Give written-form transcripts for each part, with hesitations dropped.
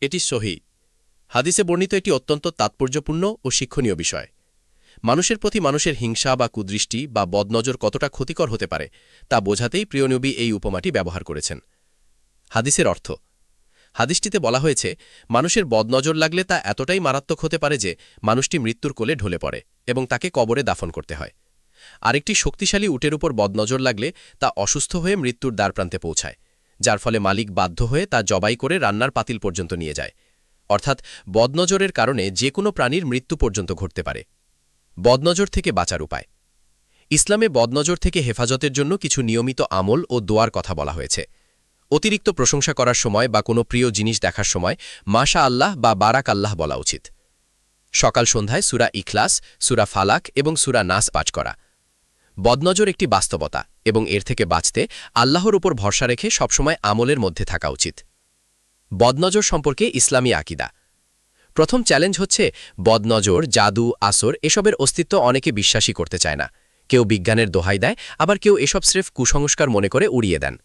এটি সহিহ। হাদিসে বর্ণিত এটি অত্যন্ত তাৎপর্যপূর্ণ ও শিক্ষণীয় বিষয়। মানুষের প্রতি মানুষের হিংসা বা কুদৃষ্টি বা বদনজর কতটা ক্ষতিকর হতে পারে তা বোঝাতেই প্রিয় নবী এই উপমাটি ব্যবহার করেছেন। হাদিসের অর্থ: হাদিসটিতে বলা হয়েছে, মানুষের বদনজর লাগলে তা এতটাই মারাত্মক হতে পারে যে মানুষটি মৃত্যুর কোলে ঢলে পড়ে এবং তাকে কবরে দাফন করতে হয়। আরেকটি শক্তিশালী উটের উপর বদনজর লাগলে তা অসুস্থ হয়ে মৃত্যুর দ্বারপ্রান্তে পৌঁছায়, যার ফলে মালিক বাধ্য হয়ে তা জবাই করে রান্নার পাতিল পর্যন্ত নিয়ে যায়। অর্থাৎ বদনজরের কারণে যে কোনো প্রাণীর মৃত্যু পর্যন্ত ঘটতে পারে। বদনজর থেকে বাঁচার উপায়: ইসলামে বদনজর থেকে হেফাজতের জন্য কিছু নিয়মিত আমল ও দোয়ার কথা বলা হয়েছে। অতিরিক্ত প্রশংসা করার সময় বা কোনো প্রিয় জিনিস দেখার সময় মাশা আল্লাহ বা বারাক আল্লাহ বলা উচিত। সকাল সন্ধ্যায় সূরা ইখলাস, সূরা ফালাক এবং সূরা নাস পাঠ করা। বদনজর একটি বাস্তবতা এবং এর থেকে বাঁচতে আল্লাহর উপর ভরসা রেখে সবসময় আমলের মধ্যে থাকা উচিত। বদনজর সম্পর্কে ইসলামী আকিদা। প্রথম চ্যালেঞ্জ হচ্ছে, বদনজর, জাদু, আসর এসবের অস্তিত্ব অনেকে বিশ্বাসই করতে চায় না। কেউ বিজ্ঞানের দোহাই দেয়, আবার কেউ এসব স্রেফ কুসংস্কার মনে করে উড়িয়ে দেন।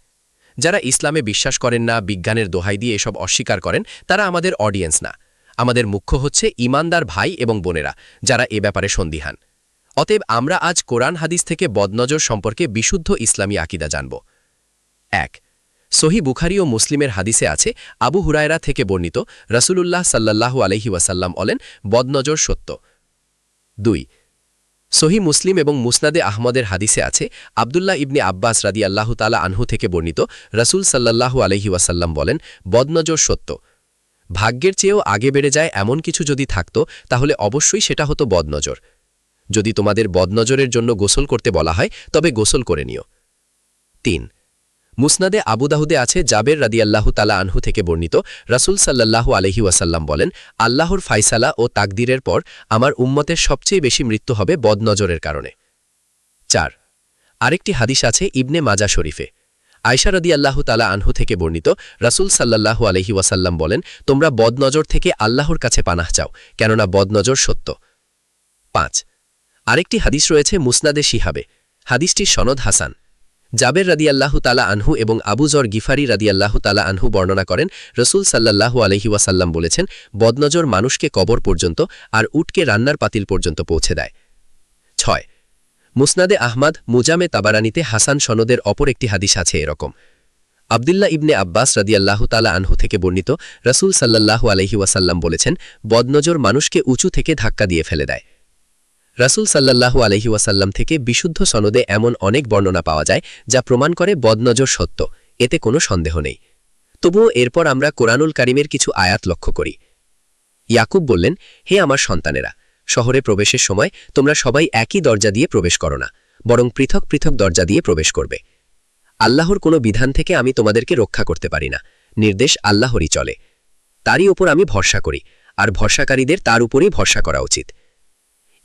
যারা ইসলামে বিশ্বাস করেন না, বিজ্ঞানের দোহাই দিয়ে এসব অস্বীকার করেন, তারা আমাদের অডিয়েন্স না। আমাদের মুখ্য হচ্ছে ঈমানদার ভাই এবং বোনেরা, যারা এ ব্যাপারে সন্দিহান। অতএব আমরা আজ কোরআন হাদিস থেকে বদনজর সম্পর্কে বিশুদ্ধ ইসলামী আকিদা জানব। ১. সহিহ বুখারী ও মুসলিমের হাদিসে আছে, আবু হুরায়রা থেকে বর্ণিত, রাসূলুল্লাহ সাল্লাল্লাহু আলাইহি ওয়াসাল্লাম বলেন, বদনজর সত্য। ২. সহিহ মুসলিম এবং মুসনাদে আহমদের হাদিসে আছে, আব্দুল্লাহ ইবনে আব্বাস রাদিয়াল্লাহু তাআলা আনহু থেকে বর্ণিত, রাসূল সাল্লাল্লাহু আলাইহি ওয়াসাল্লাম বলেন, বদনজর সত্য। ভাগ্যের চেয়েও আগে বেড়ে যায় এমন কিছু যদি থাকত, তাহলে অবশ্যই সেটা হতো বদনজর। যদি তোমাদের বদনজরের জন্য গোসল করতে বলা হয়, তবে গোসল করে নিও। ৩. মুসনাদে আবু দাউদে আছে, জাবের রাদিয়াল্লাহু তাআলা আনহু থেকে বর্ণিত, রাসূল সাল্লাল্লাহু আলাইহি ওয়াসাল্লাম বলেন, আল্লাহর ফায়সালা ও তাকদীরের পর আমার উম্মতের সবচেয়ে বেশি মৃত্যু হবে বদনজরের কারণে। ৪. আরেকটি হাদিস আছে ইবনে মাজা শরীফে, আয়েশা রাদিয়াল্লাহু তাআলা আনহু থেকে বর্ণিত, রাসূল সাল্লাল্লাহু আলাইহি ওয়াসাল্লাম বলেন, তোমরা বদনজর থেকে আল্লাহর কাছে পানাহ চাও, কেননা বদনজর সত্য। ৫. আরেকটি হাদিস রয়েছে মুসনাদে শিহাবে, হাদিসটির সনদ হাসান। জাবের রাদিয়াল্লাহু তাআলা আনহু এবং আবু যর গিফারি রাদিয়াল্লাহু তাআলা আনহু বর্ণনা করেন, রাসূল সাল্লাল্লাহু আলাইহি ওয়াসাল্লাম বলেছেন, বদনজর মানুষকে কবর পর্যন্ত আর উটকে রান্নার পাতিল পর্যন্ত পৌঁছে দেয়। ৬. মুসনাদে আহমদ মুজামে তাবারানিতে হাসান সনদের অপর একটি হাদিস আছে এরকম, আব্দুল্লাহ ইবনে আব্বাস রাদিয়াল্লাহু তাআলা আনহু থেকে বর্ণিত, রাসূল সাল্লাল্লাহু আলাইহি ওয়াসাল্লাম বলেছেন, বদনজর মানুষকে উঁচু থেকে ধাক্কা দিয়ে ফেলে দেয়। রাসূল সাল্লাল্লাহু আলাইহি ওয়াসাল্লাম থেকে বিশুদ্ধ সনদে এমন অনেক বর্ণনা পাওয়া যায় যা প্রমাণ করে বদনজর সত্য, এতে কোনো সন্দেহ নেই। তবুও এরপর আমরা কোরআনুল কারীমের কিছু আয়াত লক্ষ্য করি। ইয়াকুব বললেন, হে আমার সন্তানেরা, শহরে প্রবেশের সময় তোমরা সবাই একই দরজা দিয়ে প্রবেশ করো না, বরং পৃথক পৃথক দরজা দিয়ে প্রবেশ করবে। আল্লাহর কোনো বিধান থেকে আমি তোমাদেরকে রক্ষা করতে পারি না, নির্দেশ আল্লাহরই চলে। তারই ওপর আমি ভরসা করি, আর ভরসাকারীদের তার উপরই ভরসা করা উচিত।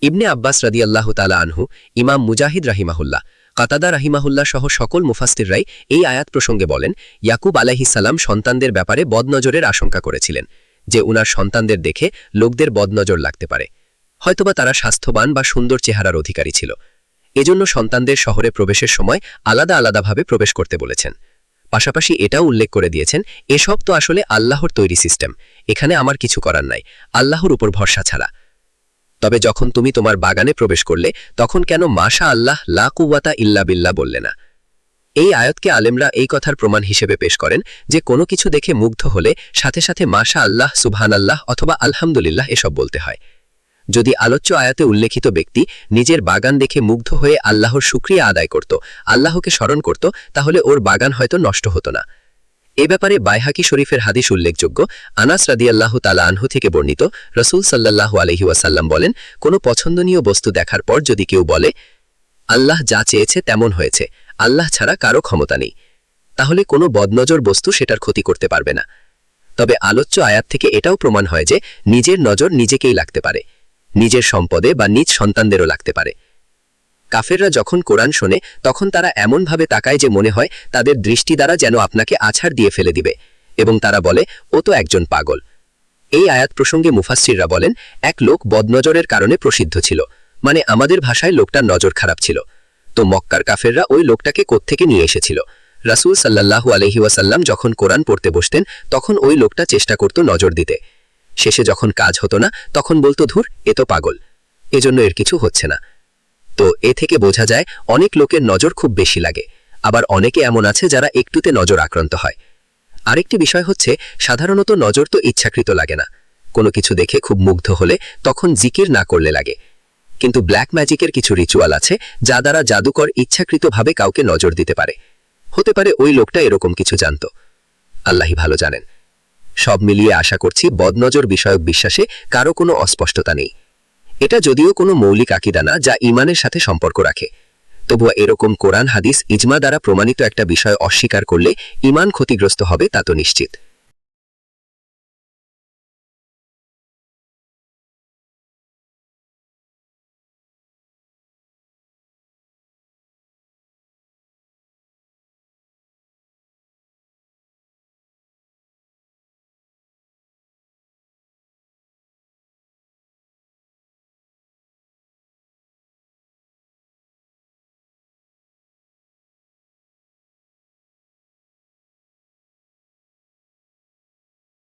ইবনে আব্বাস রাদিয়াল্লাহু তাআলা আনহু, ইমাম মুজাহিদ রাহিমাহুল্লাহ, কাতাদা রাহিমাহুল্লাহ সহ সকল মুফাসসিররাই এই আয়াত প্রসঙ্গে বলেন, ইয়াকুব আলাইহিস সালাম সন্তানদের ব্যাপারে বদনজরের আশঙ্কা করেছিলেন, যে উনার সন্তানদের দেখে লোকদের বদনজর লাগতে পারে, হয়তোবা তারা স্বাস্থ্যবান বা সুন্দর চেহারার অধিকারী ছিল। এজন্য সন্তানদের শহরে প্রবেশের সময় আলাদা আলাদাভাবে প্রবেশ করতে বলেছেন। পাশাপাশি এটাও উল্লেখ করে দিয়েছেন, এসব তো আসলে আল্লাহর তৈরি সিস্টেম, এখানে আমার কিছু করার নাই, আল্লাহর উপর ভরসা ছাড়া। তবে যখন তুমি তোমার বাগানে প্রবেশ করলে, তখন কেন মাশা আল্লাহ লা কুওয়াতা ইল্লা বিল্লাহ বললে না? এই আয়াতকে আলেমরা এই কথার প্রমাণ হিসেবে পেশ করেন যে কোনো কিছু দেখে মুগ্ধ হলে সাথে সাথে মাশা আল্লাহ, সুবহানাল্লাহ অথবা আলহামদুলিল্লাহ এসব বলতে হয়। যদি আলোচ্য আয়াতে উল্লেখিত ব্যক্তি নিজের বাগান দেখে মুগ্ধ হয়ে আল্লাহর শুকরিয়া আদায় করত, আল্লাহকে স্মরণ করত, তাহলে ওর বাগান হয়তো নষ্ট হতো না। এ ব্যাপারে বাইহাকি শরীফের হাদিস উল্লেখযোগ্য, আনাস রাদিয়াল্লাহু তাআলা আনহু থেকে বর্ণিত, রাসূল সাল্লাল্লাহু আলাইহি ওয়াসাল্লাম বলেন, কোনো পছন্দনীয় বস্তু দেখার পর যদি কেউ বলে, আল্লাহ যা চেয়েছে তেমন হয়েছে, আল্লাহ ছাড়া কারো ক্ষমতা নেই, তাহলে কোনো বদনজর বস্তু সেটার ক্ষতি করতে পারবে না। তবে আলোচ্য আয়াত থেকে এটাও প্রমাণ হয় যে নিজের নজর নিজেকেই লাগতে পারে, নিজের সম্পদে বা নিজ সন্তানদেরও লাগতে পারে। কাফেররা যখন কোরআন শোনে, তখন তারা এমনভাবে তাকায় যে মনে হয় তাদের দৃষ্টি দ্বারা যেন আপনাকে আছাড় দিয়ে ফেলে দিবে, এবং তারা বলে, ও তো একজন পাগল। এই আয়াত প্রসঙ্গে মুফাসসিররা বলেন, এক লোক বদনজরের কারণে প্রসিদ্ধ ছিল, মানে আমাদের ভাষায় লোকটার নজর খারাপ ছিল। তো মক্কার কাফেররা ওই লোকটাকে কোত্থেকে নিয়ে এসেছিল? রাসূল সাল্লাল্লাহু আলাইহি ওয়াসাল্লাম যখন কোরআন পড়তে বসতেন তখন ওই লোকটা চেষ্টা করত নজর দিতে। শেষে যখন কাজ হতো না তখন বলতো, ধুর, এ তো পাগল, এজন্য এর কিছু হচ্ছে না। তো এ থেকে বোঝা যায় অনেক লোকের নজর খুব বেশি লাগে, আবার অনেকে এমন আছে যারা একটুতে নজর আক্রান্ত হয়। আরেকটি বিষয় হচ্ছে, সাধারণত নজর তো ইচ্ছাকৃত লাগে না। কোনো কিছু দেখে খুব মুগ্ধ হলে তখন জিকির না করলে লাগে। কিন্তু ব্ল্যাক ম্যাজিকের কিছু রিচুয়াল আছে যা দ্বারা জাদুকর ইচ্ছাকৃতভাবে কাউকে নজর দিতে পারে। হতে পারে ওই লোকটা এরকম কিছু জানত, আল্লাহই ভালো জানেন। সব মিলিয়ে আশা করছি বদনজর বিষয়ক বিশ্বাসে কারো কোনো অস্পষ্টতা নেই। এটা যদিও কোনো মৌলিক আকীদা না যা ঈমানের সাথে সম্পর্ক রাখে, তবুও এরকম কোরআন হাদিস ইজমা দ্বারা প্রমাণিত একটা বিষয় অস্বীকার করলে ঈমান ক্ষতিগ্রস্ত হবে তা তো নিশ্চিত।